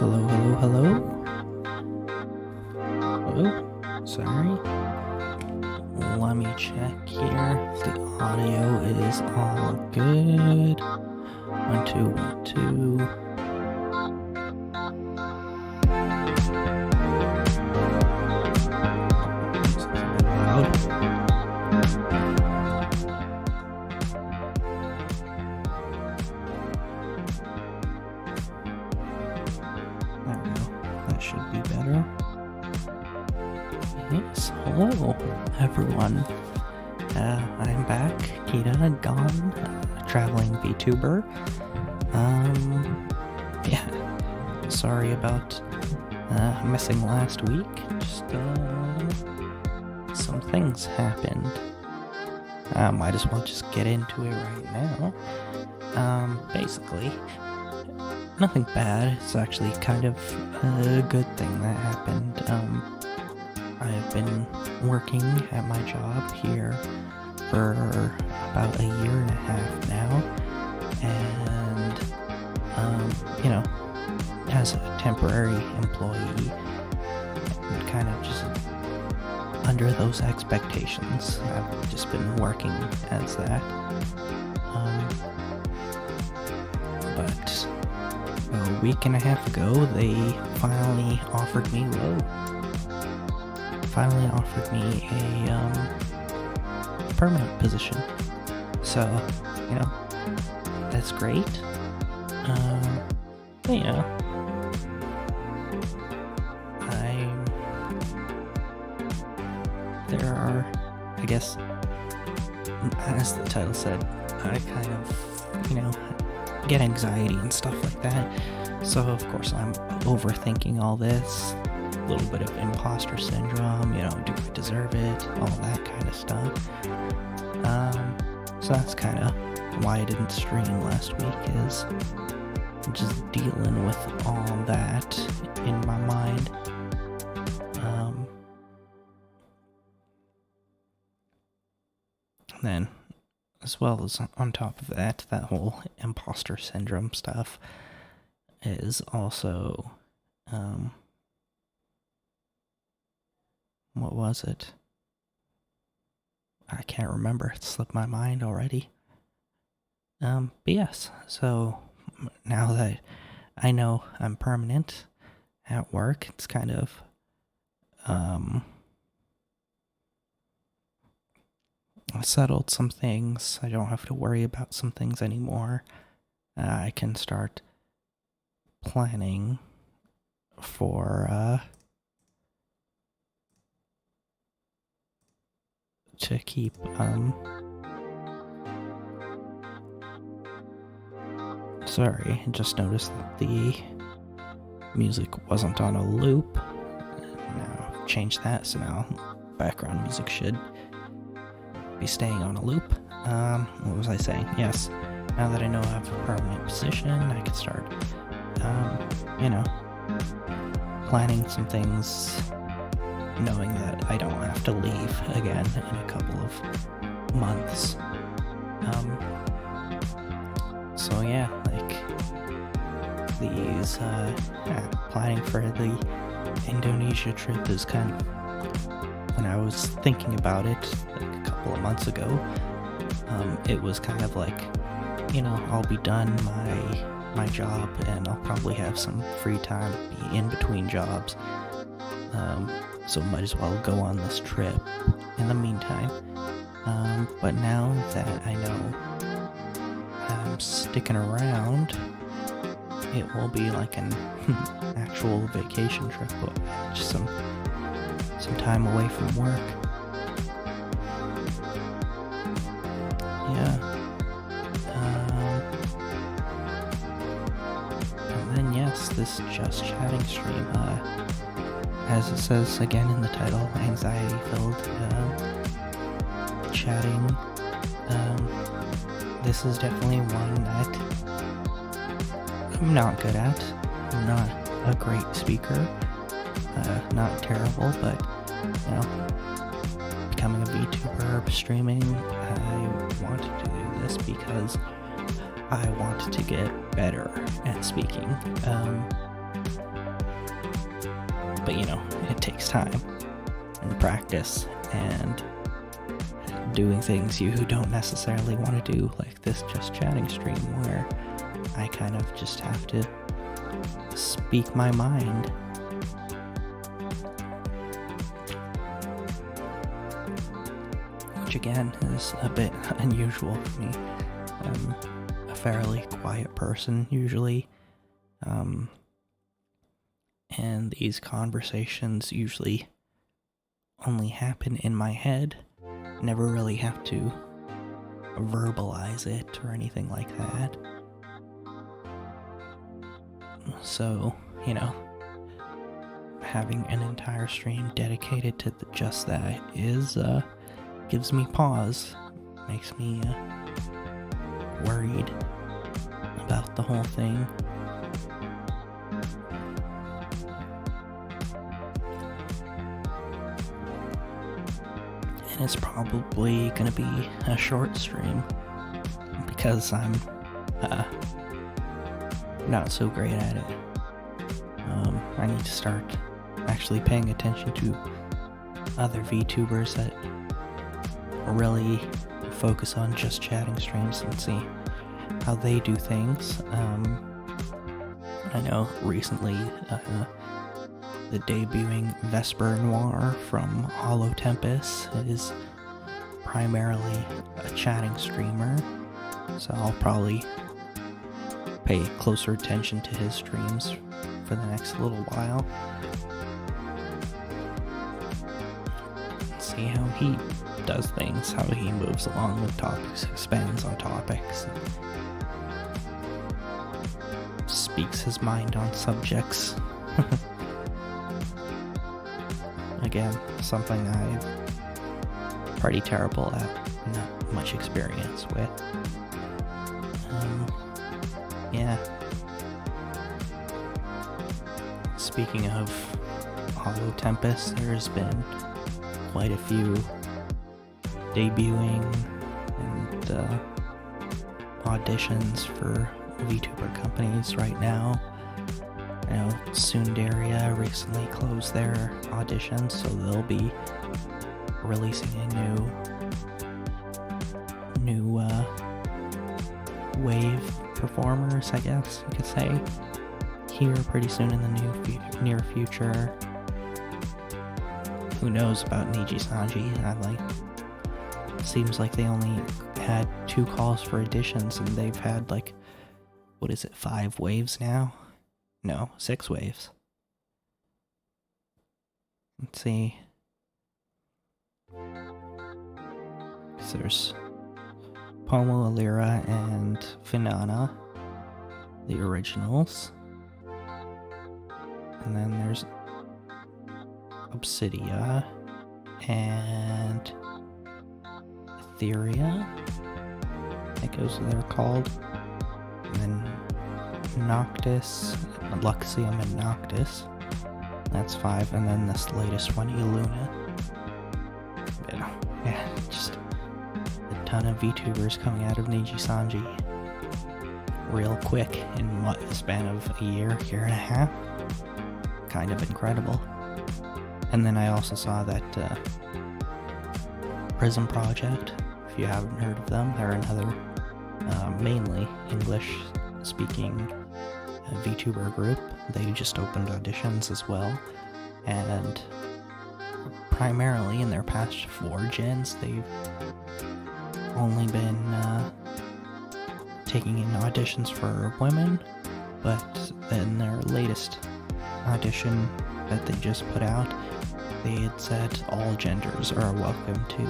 Hello, hello, hello. Oh, sorry. Let me check here. The audio is all good. 1, 2, 1, 2. It's a bit loud. There we go. That should be better. Yes, hello everyone. I'm back. Kita gone. Traveling Vtuber. Yeah. Sorry about missing last week. Just some things happened. Might as well just get into it right now. Basically, nothing bad. It's actually kind of a good thing that happened. I've been working at my job here for about a year and a half now, and as a temporary employee, and kind of just under those expectations, I've just been working as that. But a week and a half ago, they finally offered me a permanent position. So, that's great. There are, I guess, as the title said, I kind of, get anxiety and stuff like that. So, of course, I'm overthinking all this. A little bit of imposter syndrome, do I deserve it? All that kind of stuff. So that's kind of why I didn't stream last week, is just dealing with all that in my mind. And then, as well as on top of that, that whole imposter syndrome stuff is also, what was it? I can't remember. It slipped my mind already. But yes, so now that I know I'm permanent at work, it's kind of, settled some things. I don't have to worry about some things anymore. I can start planning for, to keep, sorry, I just noticed that the music wasn't on a loop. Now I've changed that, so now background music should be staying on a loop. What was I saying? Yes, now that I know I have a permanent position, I can start, planning some things, knowing that I don't have to leave again in a couple of months. So yeah, these, planning for the Indonesia trip is kind of, when I was thinking about it a couple of months ago, it was kind of like, I'll be done my job and I'll probably have some free time to be in between jobs. So might as well go on this trip in the meantime. But now that I know I'm sticking around, it will be like an actual vacation trip, just some time away from work. Yeah. And then yes, this Just Chatting stream, as it says again in the title, anxiety-filled chatting. This is definitely one that I'm not good at. I'm not a great speaker. Not terrible, but, becoming a VTuber, streaming, I wanted to do this because I wanted to get better at speaking. but it takes time and practice and doing things you don't necessarily want to do, like this just chatting stream where I kind of just have to speak my mind. Which again is a bit unusual for me. I'm a fairly quiet person usually. And these conversations usually only happen in my head. Never really have to verbalize it or anything like that. So, having an entire stream dedicated to just that gives me pause. Makes me worried about the whole thing. And it's probably gonna be a short stream because I'm not so great at it. I need to start actually paying attention to other VTubers that really focus on just chatting streams and see how they do things. I know recently the debuting Vesper Noir from Hollow Tempest is primarily a chatting streamer, so I'll probably pay closer attention to his streams for the next little while. See how he does things, how he moves along with topics, expands on topics, speaks his mind on subjects. Again, something I'm pretty terrible at, not much experience with. Yeah. Speaking of Hollow Tempest, there's been quite a few debuting and auditions for VTuber companies right now. I know Sundaria recently closed their auditions, so they'll be releasing a new wave performers, I guess you could say, here pretty soon in the near future. Who knows about Niji Sanji? Seems like they only had 2 calls for auditions, and they've had 5 waves now? No, 6 waves. Let's see. So there's Pomo, Alira, and Finana, the originals. And then there's Obsidia and Etheria, I think they're called. And then Noctis, Luxium and Noctis. That's 5, and then this latest one, Illuna. Yeah, just a ton of VTubers coming out of Niji Sanji real quick in the span of a year and a half. Kind of incredible. And then I also saw that Prism Project, if you haven't heard of them, they're another mainly English-speaking VTuber group. They just opened auditions as well, and primarily in their past 4 gens, they've only been taking in auditions for women, but then their latest audition that they just put out, they had said all genders are welcome to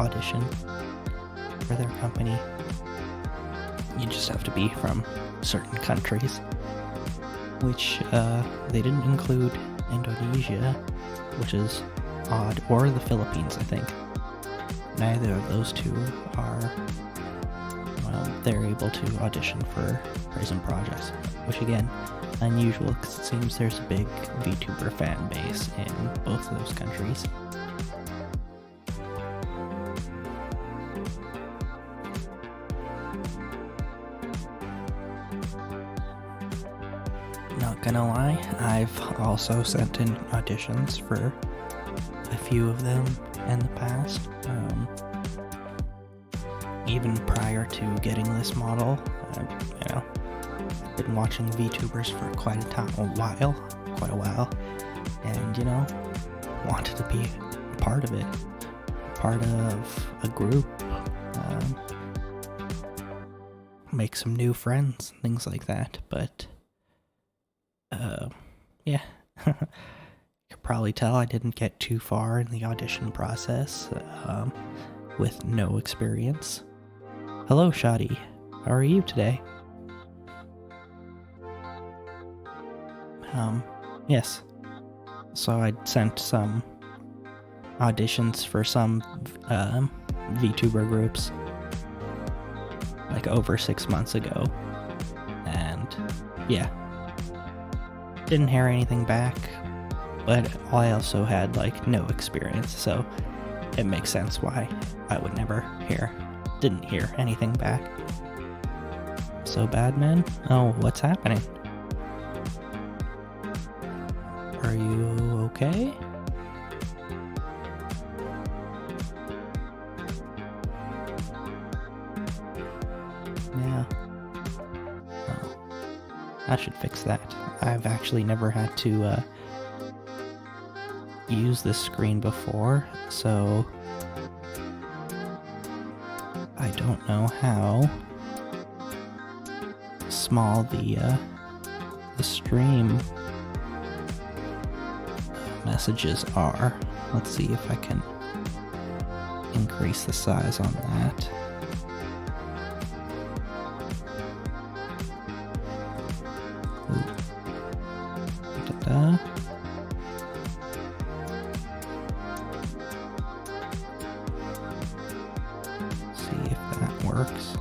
audition for their company. You just have to be from certain countries, which they didn't include Indonesia, which is odd, or the Philippines, I think. Neither of those 2 are, they're able to audition for Prism projects, which again, unusual because it seems there's a big VTuber fan base in both of those countries. Not Not gonna lie, I've also sent in auditions for a few of them in the past. Even prior to getting this model, I've been watching Vtubers for quite a while, and wanted to be a part of it, part of a group, make some new friends, things like that. But yeah, you could probably tell I didn't get too far in the audition process with no experience. Hello, Shadi. How are you today? Yes. So I sent some auditions for some VTuber groups like over 6 months ago, and yeah, didn't hear anything back, but I also had like no experience, so it makes sense why I would never didn't hear anything back. So bad, man? Oh, what's happening? Are you okay? Yeah. Oh, I should fix that. I've actually never had to use this screen before, so I don't know how small the stream messages are. Let's see if I can increase the size on that. Da-da. See if that works.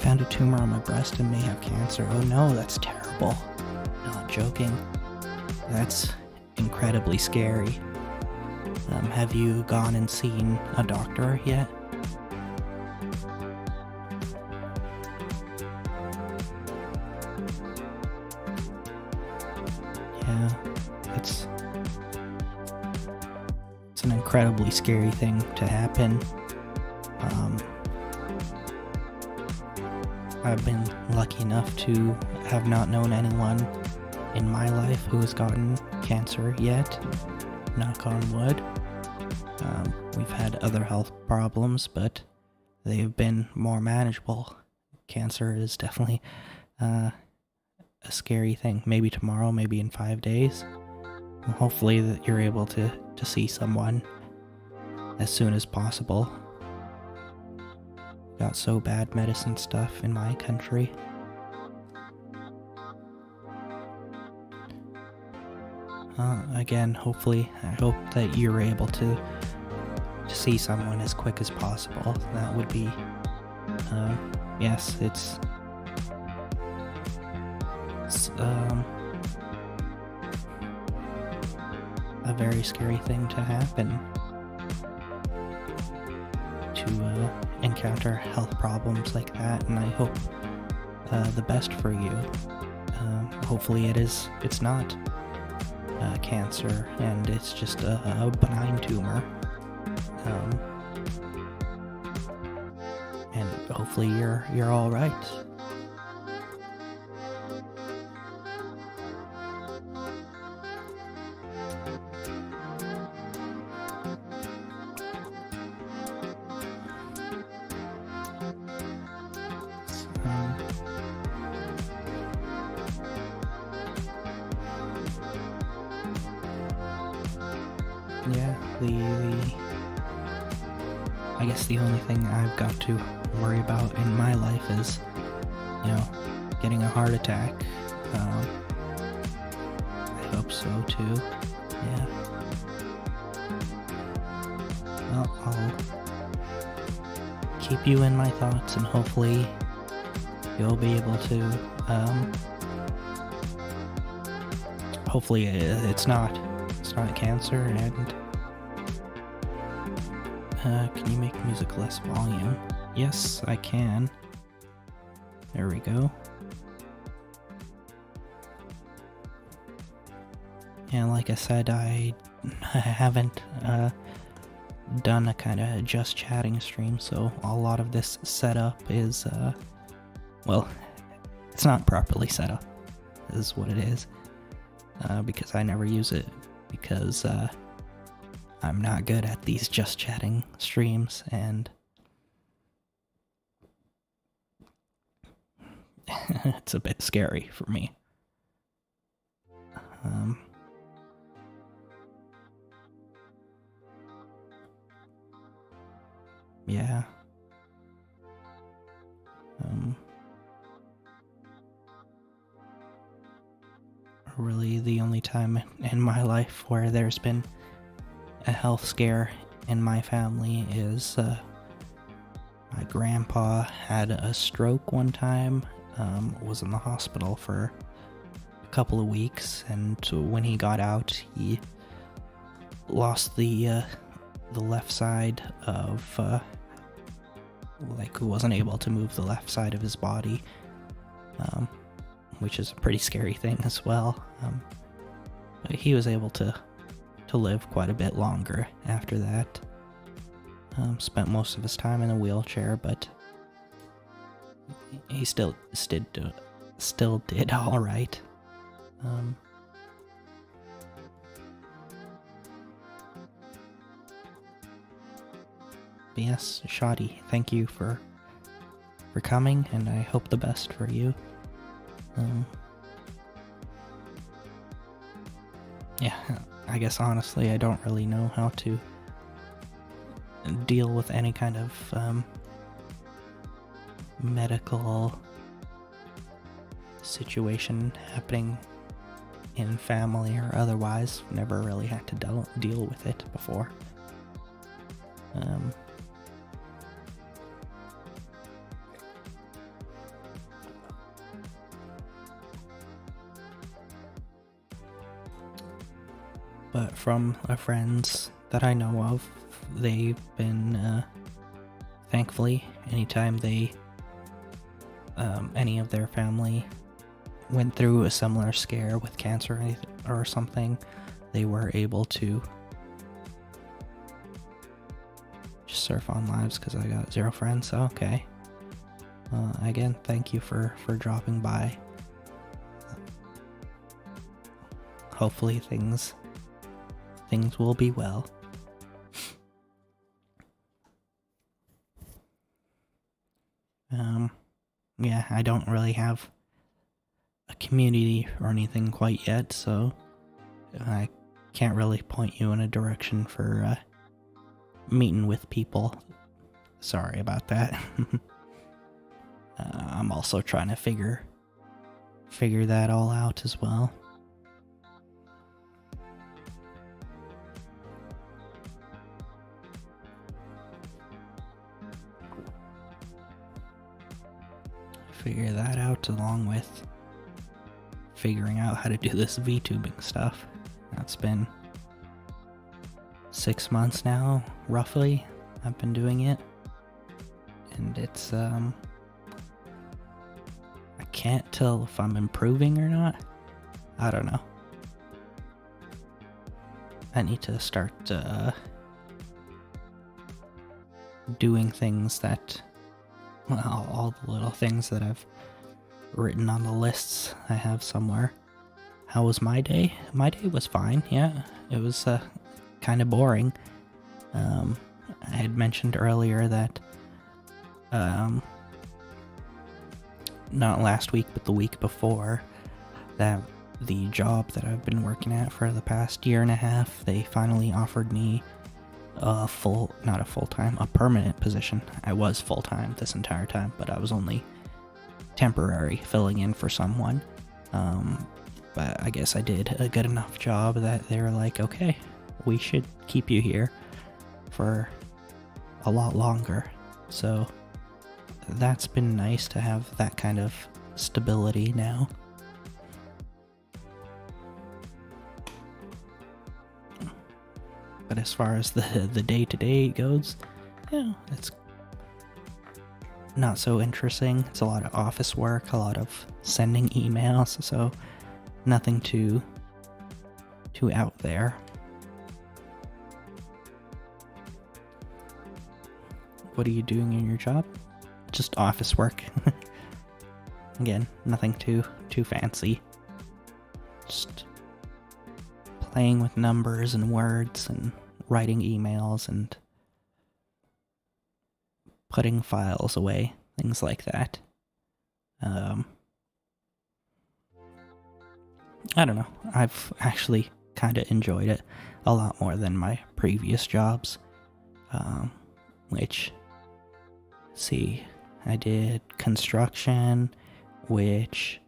Found a tumor on my breast and may have cancer. Oh no, that's terrible. Not joking. That's incredibly scary. Have you gone and seen a doctor yet? Yeah, it's an incredibly scary thing to happen. I've been lucky enough to have not known anyone in my life who has gotten cancer yet, knock on wood. We've had other health problems, but they have been more manageable. Cancer is definitely a scary thing. Maybe tomorrow, maybe in 5 days. Hopefully that you're able to see someone as soon as possible. Got so bad medicine stuff in my country. Again, hopefully, I hope that you're able to see someone as quick as possible. That would be, yes, it's a very scary thing to happen. To encounter health problems like that, and I hope the best for you. Hopefully it's not cancer, and it's just a benign tumor. And hopefully you're all right. Yeah, I guess the only thing I've got to worry about in my life is, getting a heart attack. I hope so too. Yeah. Well, I'll keep you in my thoughts, and hopefully you'll be able to, hopefully it's not cancer, and can you make music less volume? Yes, I can. There we go. And like I said, I haven't done a kind of just chatting stream, so a lot of this setup is, well, it's not properly set up, is what it is, because I never use it, because I'm not good at these just chatting streams, and it's a bit scary for me. Yeah. Really the only time in my life where there's been a health scare in my family is my grandpa had a stroke one time, was in the hospital for a couple of weeks, and when he got out, he lost the left side of, wasn't able to move the left side of his body, which is a pretty scary thing as well. But he was able to live quite a bit longer after that. Spent most of his time in a wheelchair, but he still did all right. But yes, Shoddy, thank you for coming, and I hope the best for you. Yeah, I guess honestly I don't really know how to deal with any kind of medical situation happening in family or otherwise. Never really had to deal with it before. But from friends that I know of, they've been, thankfully, anytime any of their family went through a similar scare with cancer or something, they were able to just surf on lives, because I got 0 friends, so okay. Again, thank you for dropping by. Hopefully things will be well. Yeah, I don't really have a community or anything quite yet, so I can't really point you in a direction for meeting with people. Sorry about that. I'm also trying to figure that all out as well. Figure that out along with figuring out how to do this VTubing stuff. That's been 6 months now, roughly, I've been doing it. And it's, I can't tell if I'm improving or not. I don't know. I need to start, doing things that, well, all the little things that I've written on the lists I have somewhere. How was my day? My day was fine, yeah. It was kind of boring. I had mentioned earlier that, not last week, but the week before, that the job that I've been working at for the past year and a half, they finally offered me a permanent position. I was full-time this entire time, but I was only temporary, filling in for someone. But I guess I did a good enough job that they were like, okay, we should keep you here for a lot longer. So that's been nice to have that kind of stability now. But as far as the day-to-day goes, yeah, it's not so interesting. It's a lot of office work, a lot of sending emails, so nothing too too out there. What are you doing in your job? Just office work. Again, nothing too fancy. Just playing with numbers and words and writing emails and putting files away, things like that. I don't know. I've actually kind of enjoyed it a lot more than my previous jobs. Which, see, I did construction, which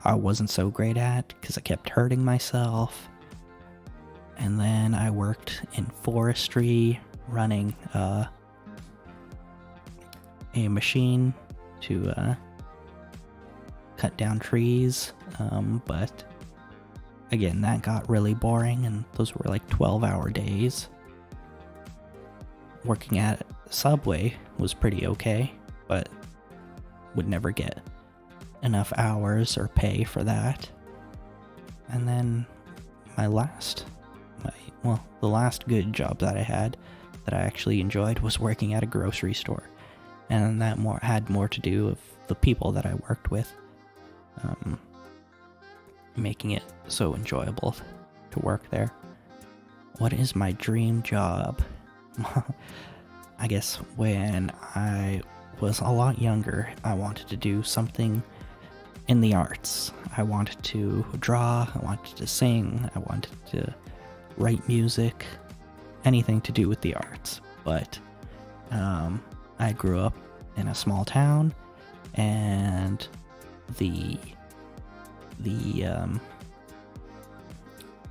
I wasn't so great at because I kept hurting myself. And then I worked in forestry, running a machine to cut down trees, but again, that got really boring, and those were like 12-hour days. Working at Subway was pretty okay, but would never get enough hours or pay for that. And then the last good job that I had that I actually enjoyed was working at a grocery store. And that had more to do with the people that I worked with, making it so enjoyable to work there. What is my dream job? I guess when I was a lot younger, I wanted to do something in the arts. I wanted to draw, I wanted to sing, I wanted to write music, anything to do with the arts. But I grew up in a small town, and the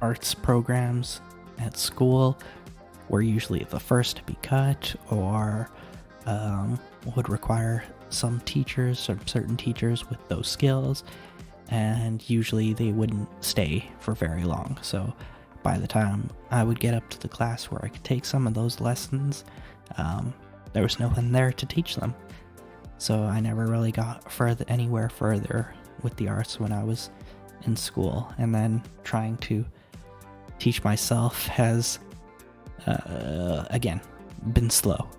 arts programs at school were usually the first to be cut, or would require some certain teachers with those skills, and usually they wouldn't stay for very long. So by the time I would get up to the class where I could take some of those lessons, there was no one there to teach them. So I never really got anywhere further with the arts when I was in school. And then trying to teach myself has, again, been slow.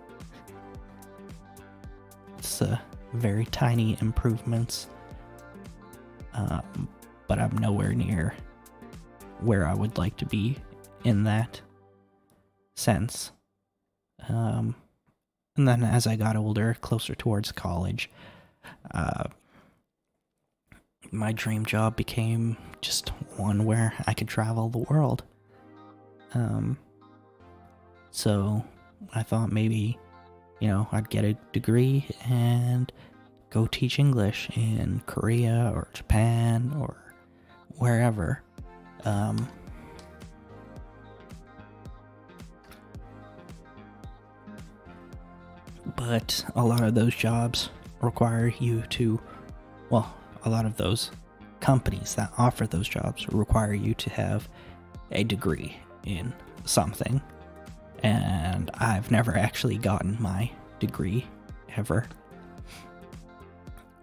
It's very tiny improvements, but I'm nowhere near where I would like to be in that sense. And then as I got older, closer towards college, my dream job became just one where I could travel the world. So I thought maybe, I'd get a degree and go teach English in Korea or Japan or wherever. But a lot of those jobs require you to, a lot of those companies that offer those jobs require you to have a degree in something. And I've never actually gotten my degree ever.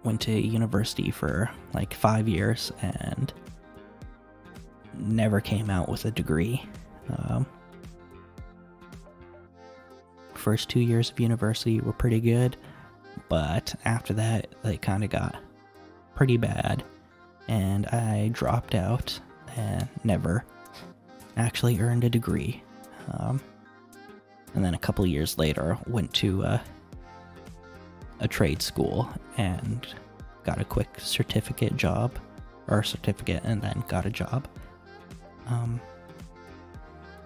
Went to university for like 5 years and never came out with a degree. First 2 years of university were pretty good, but after that they kind of got pretty bad, and I dropped out and never actually earned a degree. And then a couple years later went to a trade school and got a quick certificate and then got a job,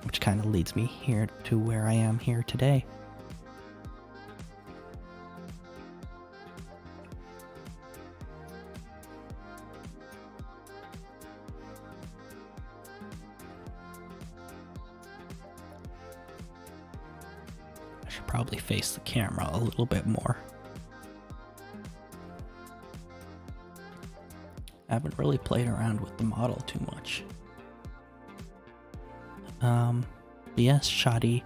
which kind of leads me here to where I am here today. I should probably face the camera a little bit more. I haven't really played around with the model too much. Yes, Shadi,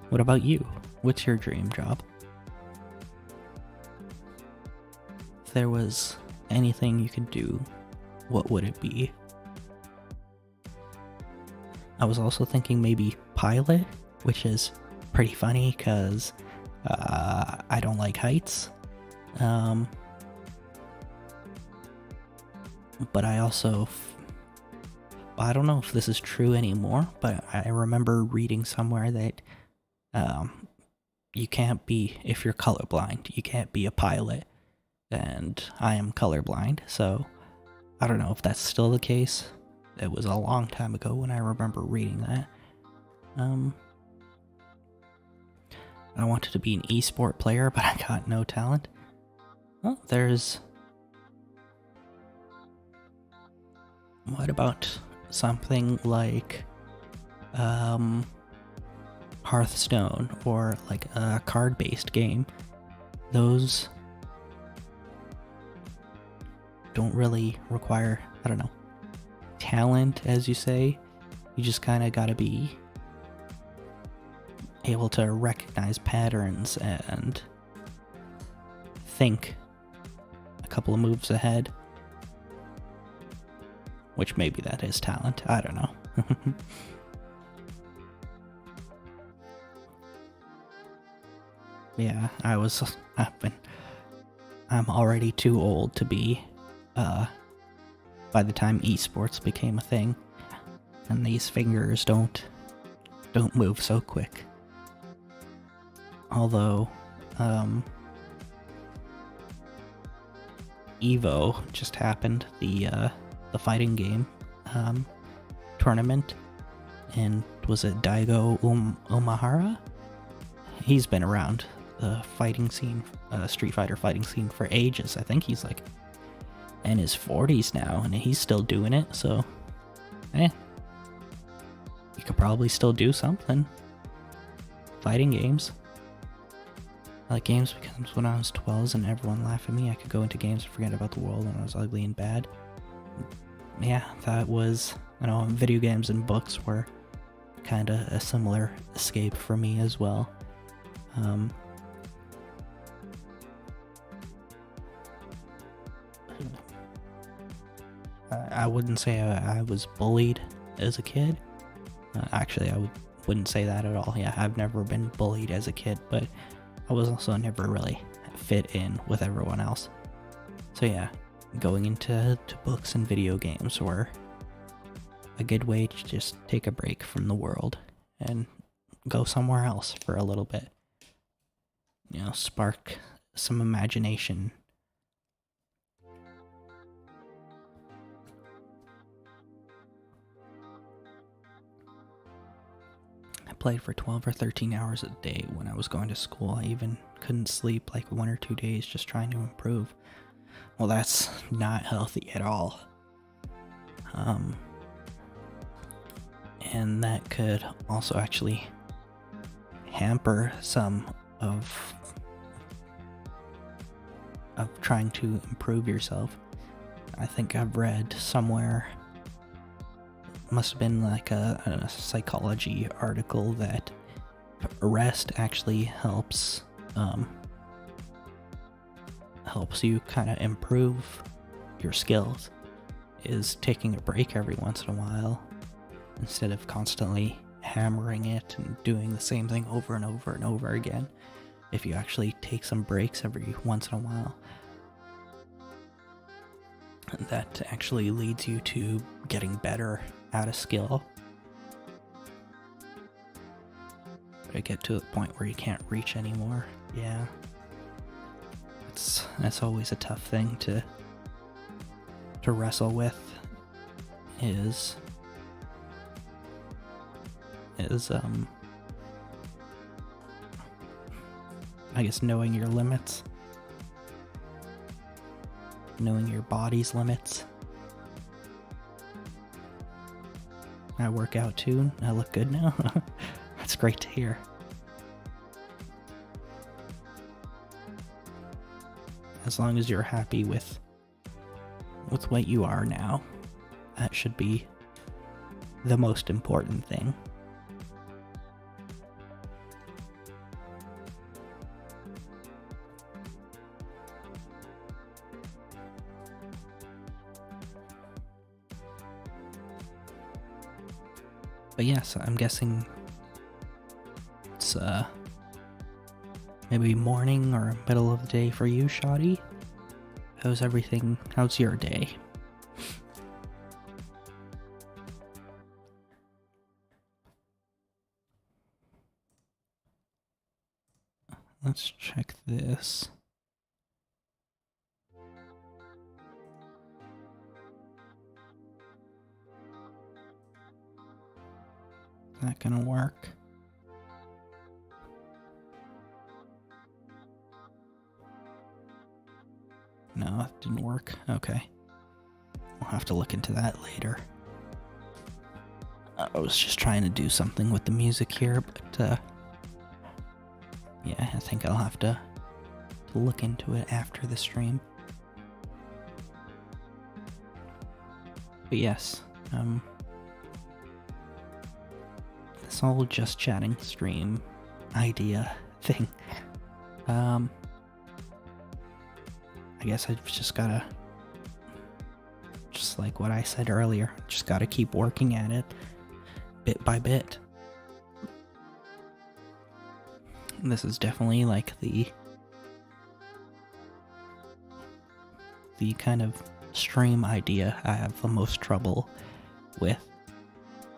what about you? What's your dream job? If there was anything you could do, what would it be? I was also thinking maybe pilot, which is pretty funny because I don't like heights. But I also, I don't know if this is true anymore, but I remember reading somewhere that you can't be, if you're colorblind, you can't be a pilot. And I am colorblind, so I don't know if that's still the case. It was a long time ago when I remember reading that. I wanted to be an esport player, but I got no talent. Oh, there's... What about something like Hearthstone or like a card-based game? Those don't really require, I don't know, talent, as you say. You just kind of gotta be able to recognize patterns and think a couple of moves ahead. Which maybe that is talent, I don't know. Yeah, I'm already too old to be, by the time esports became a thing. And these fingers don't move so quick. Although, Evo just happened, the fighting game tournament, and was it Daigo Omahara? He's been around the fighting scene, Street Fighter fighting scene for ages. I think he's like in his 40s now, and he's still doing it, so you could probably still do something. Fighting games. I like games because when I was 12 and everyone laughed at me, I could go into games and forget about the world when I was ugly and bad. Yeah, that was, video games and books were kind of a similar escape for me as well. I wouldn't say I was bullied as a kid. Actually, I wouldn't say that at all. Yeah, I've never been bullied as a kid, but I was also never really fit in with everyone else. So yeah, going into books and video games were a good way to just take a break from the world and go somewhere else for a little bit. Spark some imagination. I played for 12 or 13 hours a day when I was going to school. I even couldn't sleep like 1 or 2 days just trying to improve. Well, that's not healthy at all. And that could also actually hamper some of trying to improve yourself. I think I've read somewhere, must have been like a psychology article, that rest actually helps you kind of improve your skills. Is taking a break every once in a while instead of constantly hammering it and doing the same thing over and over and over again. If you actually take some breaks every once in a while, that actually leads you to getting better at a skill. But get to the point where you can't reach anymore. Yeah. That's always a tough thing to wrestle with, is I guess knowing your limits. Knowing your body's limits. I work out too. I look good now. That's great to hear. As long as you're happy with what you are now, that should be the most important thing. But yes, I'm guessing it's maybe morning or middle of the day for you, Shoddy. How's everything? How's your day? Let's check this. Is that gonna work? No, it didn't work. Okay. We'll have to look into that later. I was just trying to do something with the music here, but yeah, I think I'll have to look into it after the stream. But yes, this whole just chatting stream idea thing, I guess I've just gotta, just like what I said earlier, just gotta keep working at it, bit by bit. This is definitely like the kind of stream idea I have the most trouble with.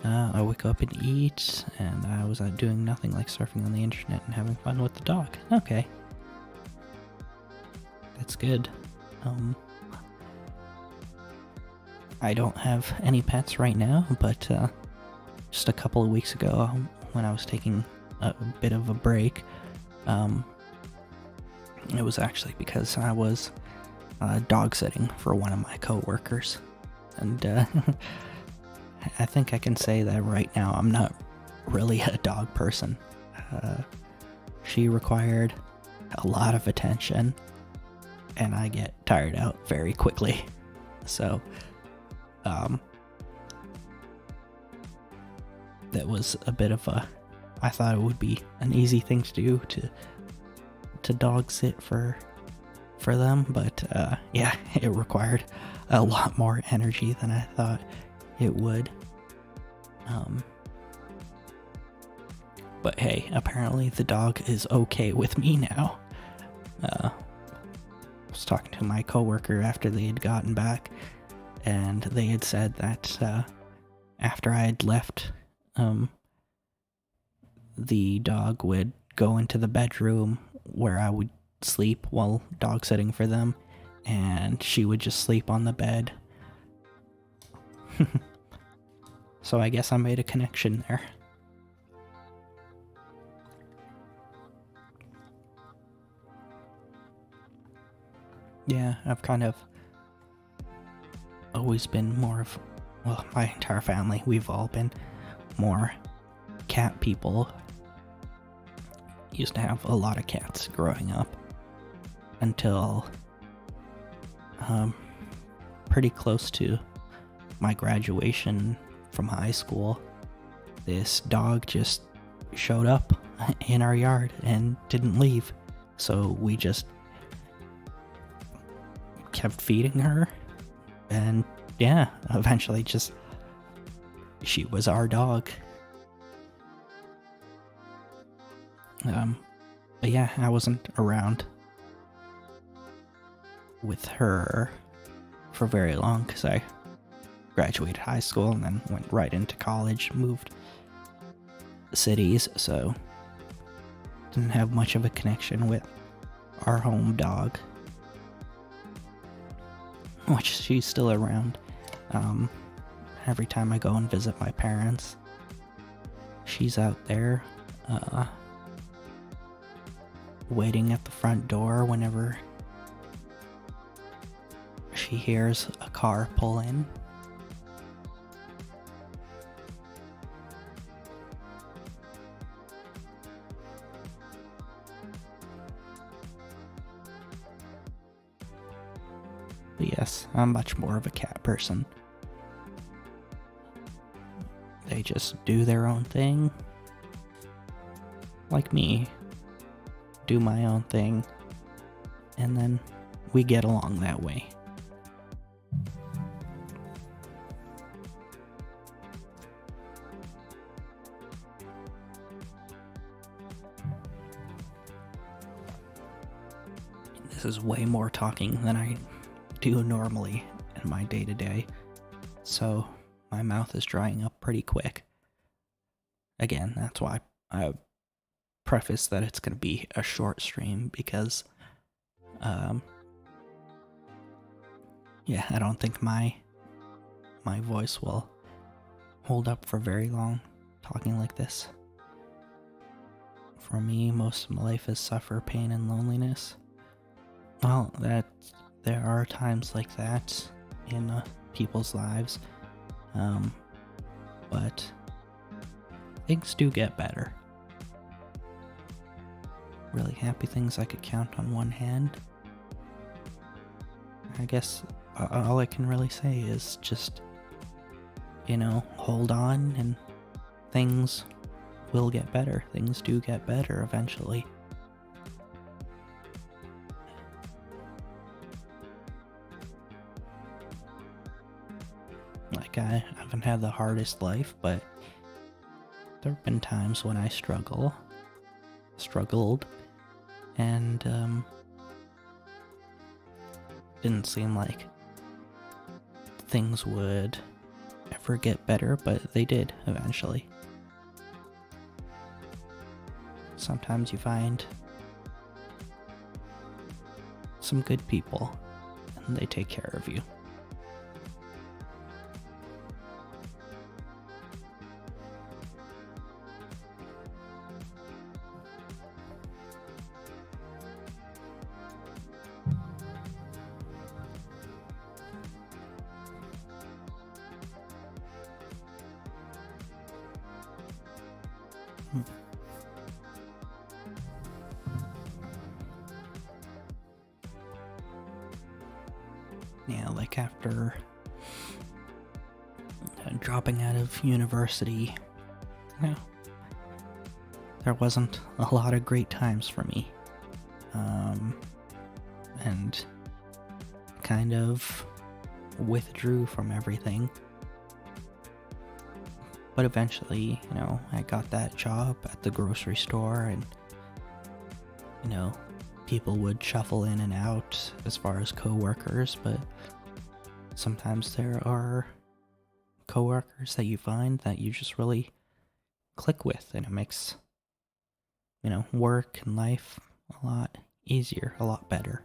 I wake up and eat, and I was doing nothing like surfing on the internet and having fun with the dog. Okay. That's good. I don't have any pets right now, but just a couple of weeks ago, when I was taking a bit of a break, it was actually because I was dog sitting for one of my coworkers, and I think I can say that right now I'm not really a dog person. She required a lot of attention, and I get tired out very quickly. So, that was a bit of a, I thought it would be an easy thing to do to dog sit for them, but yeah, it required a lot more energy than I thought it would. But hey, apparently the dog is okay with me now. I was talking to my coworker after they had gotten back, and they had said that after I had left, the dog would go into the bedroom where I would sleep while dog sitting for them, and she would just sleep on the bed. So I guess I made a connection there. Yeah, I've kind of always been more of, well, my entire family, we've all been more cat people. Used to have a lot of cats growing up until pretty close to my graduation from high school. This dog just showed up in our yard and didn't leave, so we just kept feeding her, and yeah, eventually just she was our dog. But yeah, I wasn't around with her for very long because I graduated high school and then went right into college, moved cities, so didn't have much of a connection with our home dog, which she's still around. Every time I go and visit my parents, she's out there, waiting at the front door whenever she hears a car pull in. But yes, I'm much more of a cat person. They just do their own thing. Like me. Do my own thing. And then we get along that way. This is way more talking than I do normally in my day-to-day, so my mouth is drying up pretty quick. Again, that's why I preface that it's going to be a short stream, because yeah, I don't think my voice will hold up for very long talking like this. For me, most of my life is suffer pain and loneliness. Well, there are times like that in people's lives, but things do get better. Really happy things I could count on one hand. I guess all I can really say is just, hold on, and things will get better. Things do get better eventually. Like, I haven't had the hardest life, but there have been times when I struggled, and didn't seem like things would ever get better, but they did eventually. Sometimes you find some good people, and they take care of you. Yeah, like after dropping out of university, there wasn't a lot of great times for me. And kind of withdrew from everything. But eventually, I got that job at the grocery store, and, people would shuffle in and out as far as coworkers, but sometimes there are coworkers that you find that you just really click with, and it makes, work and life a lot easier, a lot better.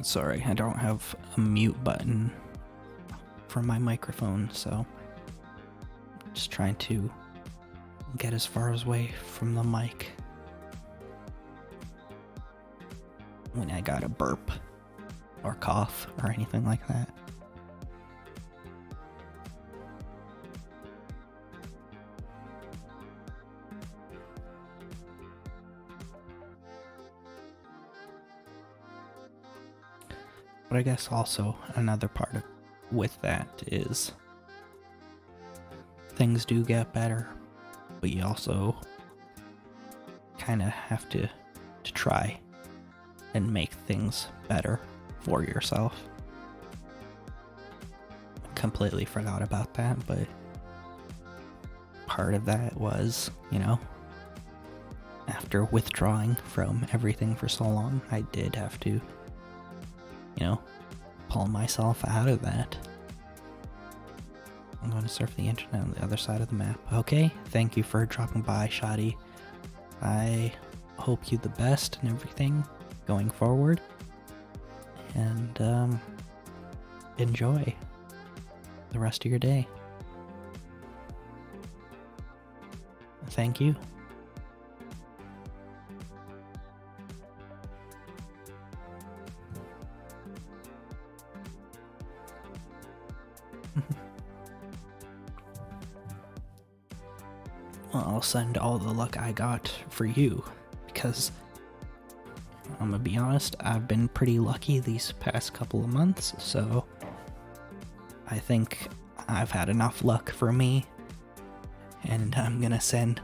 Sorry, I don't have a mute button for my microphone, so just trying to get as far away from the mic when I got a burp or cough or anything like that. But I guess also another part with that is things do get better, but you also kind of have to try and make things better for yourself. Completely forgot about that, but part of that was, after withdrawing from everything for so long, I did have to pull myself out of that. I'm going to surf the internet on the other side of the map. Okay, thank you for dropping by, Shoddy. I hope you the best and everything going forward. And enjoy the rest of your day. Thank you. Well, I'll send all the luck I got for you, because I'm gonna be honest, I've been pretty lucky these past couple of months, so I think I've had enough luck for me, and I'm gonna send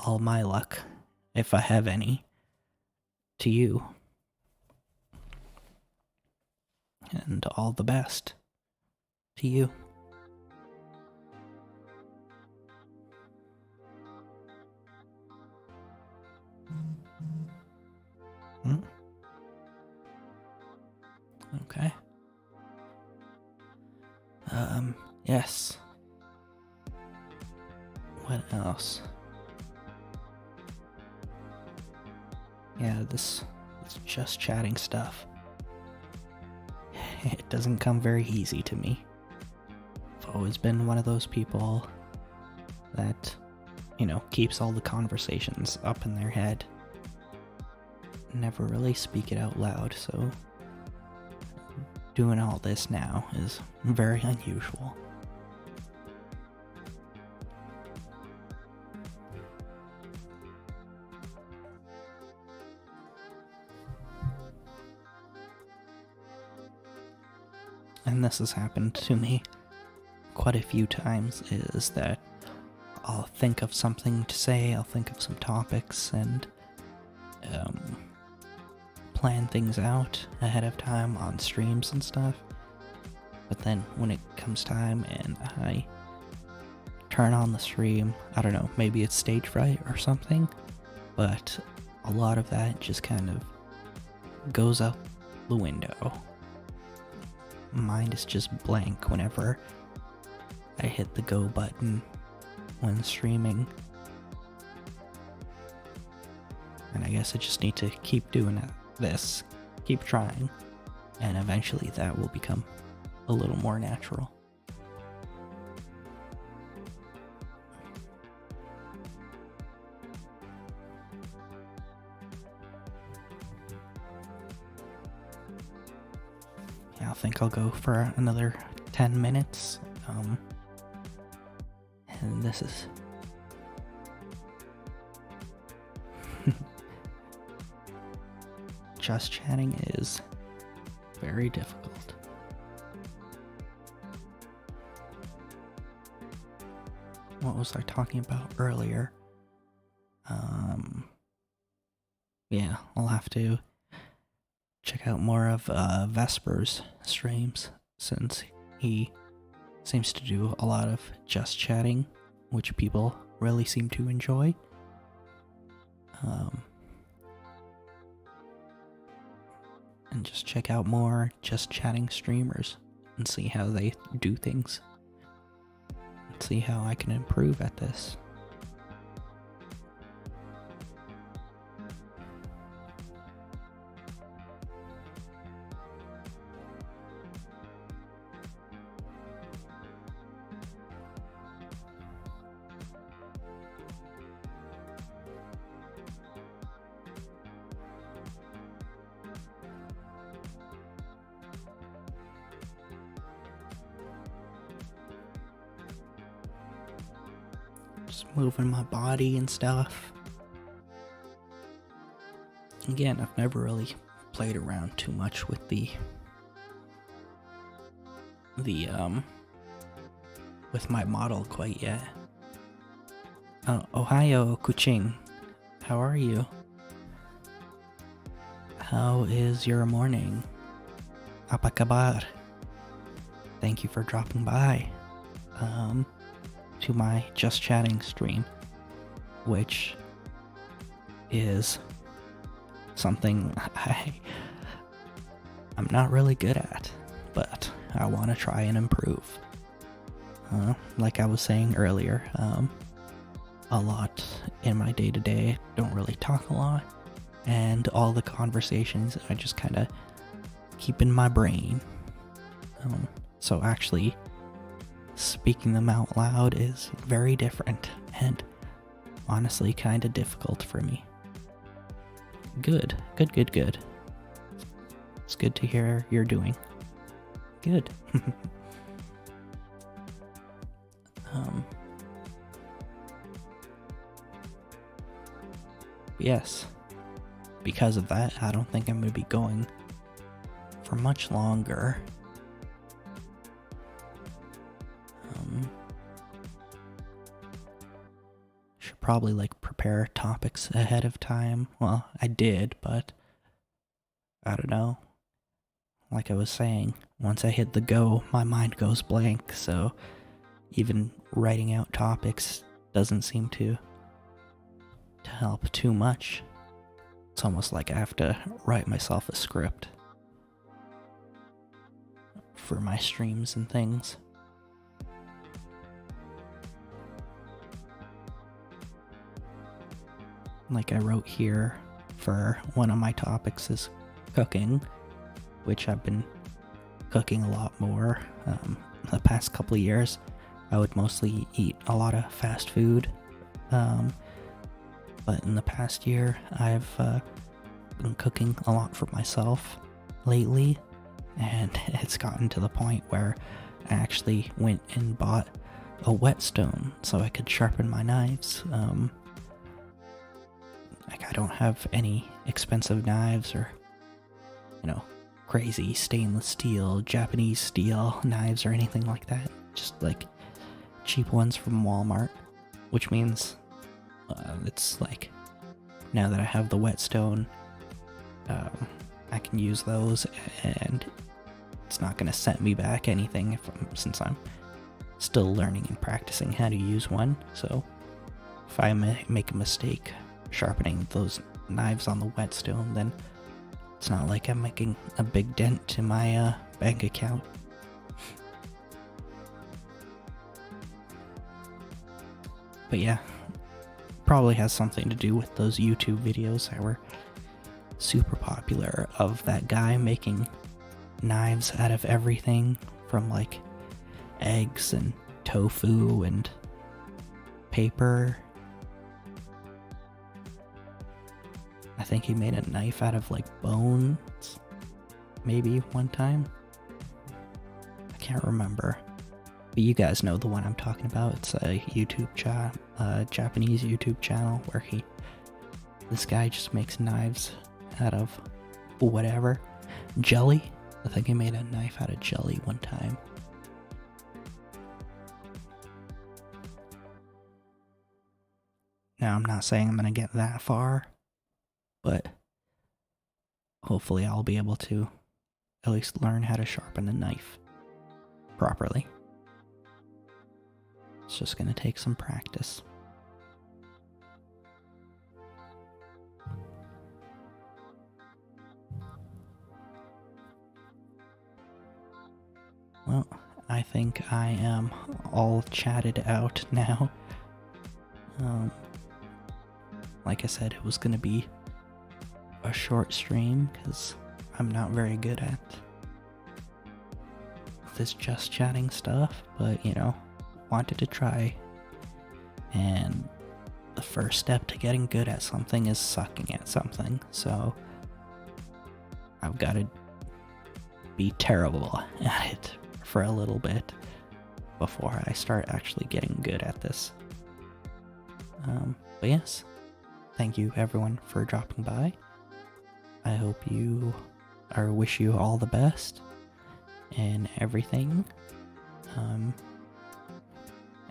all my luck, if I have any, to you. And all the best to you. Okay. Yes. What else? Yeah, this just chatting stuff. It doesn't come very easy to me. I've always been one of those people that, keeps all the conversations up in their head. Never really speak it out loud, so doing all this now is very unusual. And this has happened to me quite a few times, is that I'll think of something to say, I'll think of some topics, and plan things out ahead of time on streams and stuff. But then when it comes time and I turn on the stream, I don't know, maybe it's stage fright or something, but a lot of that just kind of goes out the window. Mind is just blank whenever I hit the go button when streaming. And I guess I just need to keep doing this, keep trying, and eventually that will become a little more natural. Yeah, I think I'll go for another 10 minutes. And this is just chatting is very difficult. What was I talking about earlier? Yeah, I'll have to check out more of Vesper's streams, since he seems to do a lot of just chatting, which people really seem to enjoy. And just check out more just chatting streamers and see how they do things. And see how I can improve at this. Just moving my body and stuff. Again, I've never really played around too much with with my model quite yet. Ohio Kuching, how are you? How is your morning? Apa kabar? Thank you for dropping by to my just chatting stream, which is something I'm not really good at, but I want to try and improve. Like I was saying earlier, a lot in my day-to-day, don't really talk a lot, and all the conversations I just kind of keep in my brain. So actually speaking them out loud is very different and honestly kind of difficult for me. Good. It's good to hear you're doing good. Yes, because of that, I don't think I'm going to be going for much longer. probably like prepare topics ahead of time. Well, I did, but I don't know. Like I was saying, once I hit the go, my mind goes blank, so even writing out topics doesn't seem to help too much. It's almost like I have to write myself a script for my streams and things. Like I wrote here for one of my topics is cooking, which I've been cooking a lot more. The past couple of years, I would mostly eat a lot of fast food. But in the past year, I've been cooking a lot for myself lately, and it's gotten to the point where I actually went and bought a whetstone so I could sharpen my knives. Like I don't have any expensive knives or, crazy stainless steel, Japanese steel knives or anything like that. Just like cheap ones from Walmart, which means it's like now that I have the whetstone, I can use those, and it's not going to set me back anything since I'm still learning and practicing how to use one. So if I make a mistake sharpening those knives on the whetstone, then it's not like I'm making a big dent to my bank account. But yeah, probably has something to do with those YouTube videos that were super popular of that guy making knives out of everything from like eggs and tofu and paper. I think he made a knife out of like bones, maybe one time. I can't remember. But you guys know the one I'm talking about. It's a YouTube channel, Japanese YouTube channel where this guy just makes knives out of whatever. Jelly? I think he made a knife out of jelly one time. Now, I'm not saying I'm gonna get that far, but hopefully I'll be able to at least learn how to sharpen a knife properly. It's just gonna take some practice. Well, I think I am all chatted out now. Like I said, it was gonna be a short stream because I'm not very good at this just chatting stuff, but wanted to try. And the first step to getting good at something is sucking at something, so I've got to be terrible at it for a little bit before I start actually getting good at this. But yes, thank you everyone for dropping by. I hope wish you all the best and everything. And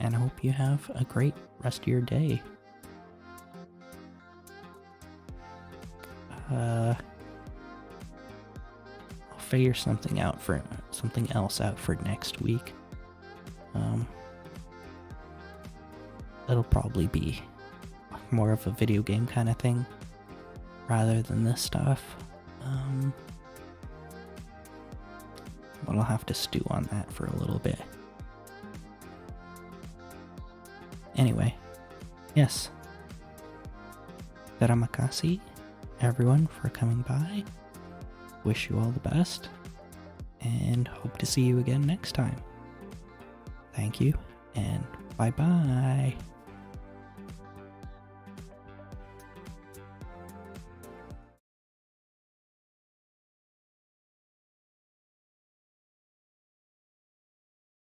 I hope you have a great rest of your day. I'll figure something else out for next week. It'll probably be more of a video game kind of thing rather than this stuff. But I'll have to stew on that for a little bit. Anyway, yes. Terima kasih, everyone, for coming by. Wish you all the best, and hope to see you again next time. Thank you, and bye-bye.